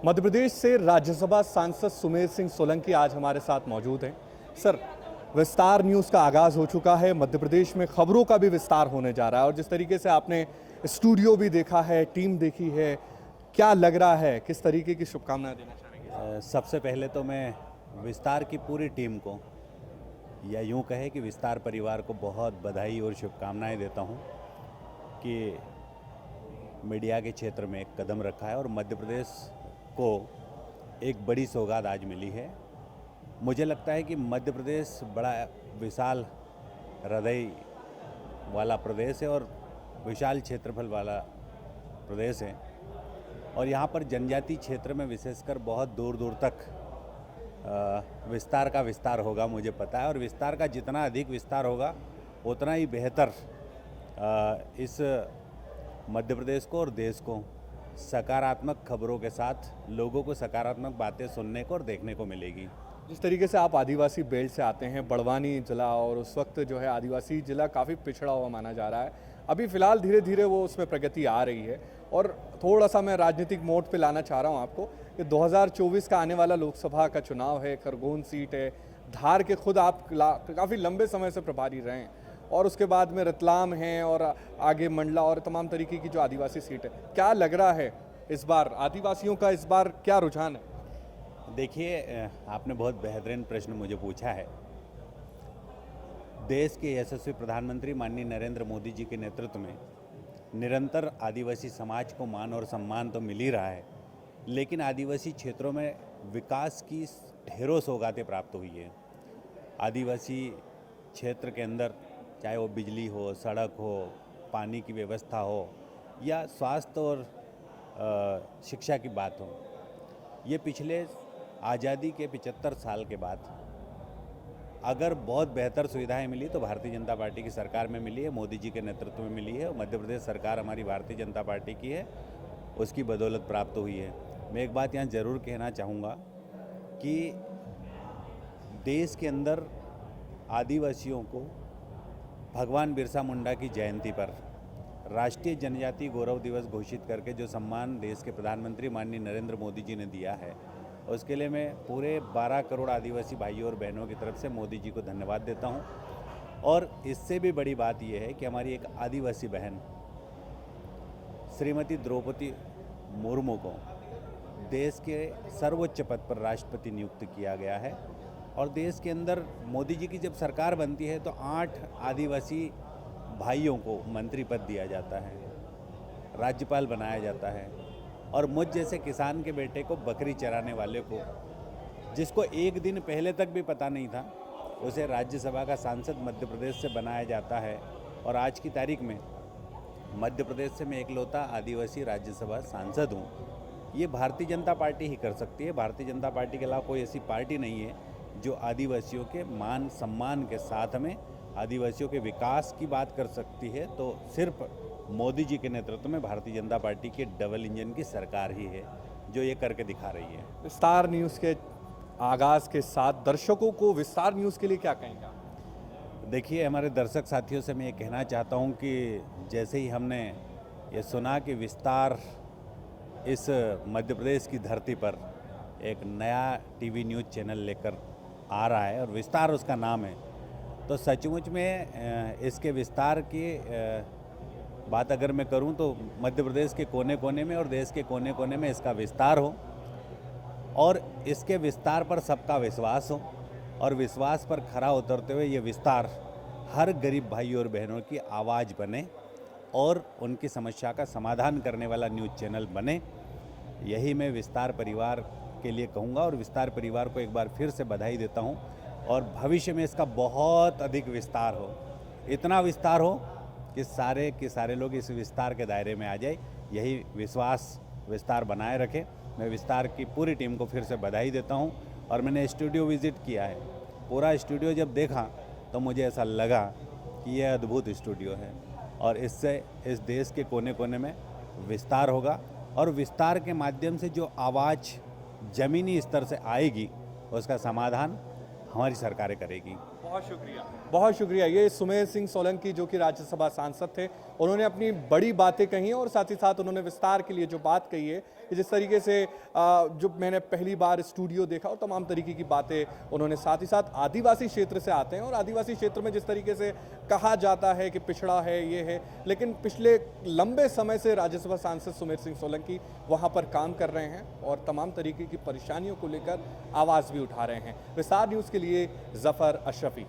मध्य प्रदेश से राज्यसभा सांसद सुमेर सिंह सोलंकी आज हमारे साथ मौजूद हैं। सर, विस्तार न्यूज़ का आगाज़ हो चुका है। मध्य प्रदेश में खबरों का भी विस्तार होने जा रहा है और जिस तरीके से आपने स्टूडियो भी देखा है, टीम देखी है, क्या लग रहा है, किस तरीके की शुभकामनाएं देना चाहेंगे? सबसे पहले तो मैं विस्तार की पूरी टीम को, या यूं कहे कि विस्तार परिवार को बहुत बधाई और शुभकामनाएं देता हूं कि मीडिया के क्षेत्र में एक कदम रखा है और मध्य प्रदेश को एक बड़ी सौगात आज मिली है। मुझे लगता है कि मध्य प्रदेश बड़ा विशाल हृदय वाला प्रदेश है और विशाल क्षेत्रफल वाला प्रदेश है और यहाँ पर जनजातीय क्षेत्र में विशेषकर बहुत दूर दूर तक विस्तार का विस्तार होगा, मुझे पता है। और विस्तार का जितना अधिक विस्तार होगा उतना ही बेहतर इस मध्य प्रदेश को और देश को सकारात्मक खबरों के साथ लोगों को सकारात्मक बातें सुनने को और देखने को मिलेगी। जिस तरीके से आप आदिवासी बेल्ट से आते हैं, बड़वानी जिला, और उस वक्त जो है आदिवासी जिला काफ़ी पिछड़ा हुआ माना जा रहा है। अभी फ़िलहाल धीरे धीरे वो उसमें प्रगति आ रही है। और थोड़ा सा मैं राजनीतिक मोड पे लाना चाह रहा हूँ आपको कि 2024 का आने वाला लोकसभा का चुनाव है, खरगोन सीट है, धार के खुद आप काफ़ी लंबे समय से प्रभारी रहे हैं और उसके बाद में रतलाम है और आगे मंडला और तमाम तरीके की जो आदिवासी सीट है। क्या लग रहा है इस बार आदिवासियों का, इस बार क्या रुझान है? देखिए, आपने बहुत बेहतरीन प्रश्न मुझे पूछा है। देश के यशस्वी प्रधानमंत्री माननीय नरेंद्र मोदी जी के नेतृत्व में निरंतर आदिवासी समाज को मान और सम्मान तो मिल ही रहा है, लेकिन आदिवासी क्षेत्रों में विकास की ढेरों सौगातें प्राप्त हुई है। आदिवासी क्षेत्र के अंदर चाहे वो बिजली हो, सड़क हो, पानी की व्यवस्था हो या स्वास्थ्य और शिक्षा की बात हो, ये पिछले आज़ादी के 75 साल के बाद अगर बहुत बेहतर सुविधाएं मिली तो भारतीय जनता पार्टी की सरकार में मिली है, मोदी जी के नेतृत्व में मिली है। मध्य प्रदेश सरकार हमारी भारतीय जनता पार्टी की है, उसकी बदौलत प्राप्त हुई है। मैं एक बात यहाँ ज़रूर कहना चाहूँगा कि देश के अंदर आदिवासियों को भगवान बिरसा मुंडा की जयंती पर राष्ट्रीय जनजातीय गौरव दिवस घोषित करके जो सम्मान देश के प्रधानमंत्री माननीय नरेंद्र मोदी जी ने दिया है, उसके लिए मैं पूरे 12 करोड़ आदिवासी भाइयों और बहनों की तरफ से मोदी जी को धन्यवाद देता हूं। और इससे भी बड़ी बात यह है कि हमारी एक आदिवासी बहन श्रीमती द्रौपदी मुर्मू को देश के सर्वोच्च पद पर राष्ट्रपति नियुक्त किया गया है। और देश के अंदर मोदी जी की जब सरकार बनती है तो 8 आदिवासी भाइयों को मंत्री पद दिया जाता है, राज्यपाल बनाया जाता है। और मुझ जैसे किसान के बेटे को, बकरी चराने वाले को, जिसको एक दिन पहले तक भी पता नहीं था, उसे राज्यसभा का सांसद मध्य प्रदेश से बनाया जाता है। और आज की तारीख में मध्य प्रदेश से मैं एकलौता आदिवासी राज्यसभा सांसद हूँ। ये भारतीय जनता पार्टी ही कर सकती है। भारतीय जनता पार्टी के अलावा कोई ऐसी पार्टी नहीं है जो आदिवासियों के मान सम्मान के साथ में आदिवासियों के विकास की बात कर सकती है। तो सिर्फ मोदी जी के नेतृत्व में भारतीय जनता पार्टी की डबल इंजन की सरकार ही है जो ये करके दिखा रही है। विस्तार न्यूज़ के आगाज़ के साथ दर्शकों को विस्तार न्यूज़ के लिए क्या कहेंगे? देखिए, हमारे दर्शक साथियों से मैं ये कहना चाहता हूँ कि जैसे ही हमने ये सुना कि विस्तार इस मध्य प्रदेश की धरती पर एक नया टीवी न्यूज़ चैनल लेकर आ रहा है और विस्तार उसका नाम है, तो सचमुच में इसके विस्तार की बात अगर मैं करूं तो मध्य प्रदेश के कोने कोने में और देश के कोने कोने में इसका विस्तार हो और इसके विस्तार पर सबका विश्वास हो और विश्वास पर खरा उतरते हुए ये विस्तार हर गरीब भाई और बहनों की आवाज़ बने और उनकी समस्या का समाधान करने वाला न्यूज़ चैनल बने। यही मैं विस्तार परिवार के लिए कहूँगा और विस्तार परिवार को एक बार फिर से बधाई देता हूँ। और भविष्य में इसका बहुत अधिक विस्तार हो, इतना विस्तार हो कि सारे के सारे लोग इस विस्तार के दायरे में आ जाए। यही विश्वास विस्तार बनाए रखे। मैं विस्तार की पूरी टीम को फिर से बधाई देता हूं। और मैंने स्टूडियो विज़िट किया है, पूरा स्टूडियो जब देखा तो मुझे ऐसा लगा कि यह अद्भुत स्टूडियो है और इससे इस देश के कोने कोने में विस्तार होगा और विस्तार के माध्यम से जो आवाज़ ज़मीनी स्तर से आएगी उसका समाधान हमारी सरकारें करेगी। बहुत शुक्रिया। ये सुमेर सिंह सोलंकी जो कि राज्यसभा सांसद थे, उन्होंने अपनी बड़ी बातें कही हैं और साथ ही साथ उन्होंने विस्तार के लिए जो बात कही है कि जिस तरीके से जो मैंने पहली बार स्टूडियो देखा और तमाम तरीके की बातें उन्होंने साथ ही साथ आदिवासी क्षेत्र से आते हैं और आदिवासी क्षेत्र में जिस तरीके से कहा जाता है कि पिछड़ा है ये है, लेकिन पिछले लंबे समय से राज्यसभा सांसद सुमेर सिंह सोलंकी वहाँ पर काम कर रहे हैं और तमाम तरीके की परेशानियों को लेकर आवाज़ भी उठा रहे हैं। विस्तार न्यूज़ के लिए जफ़र अशरफी।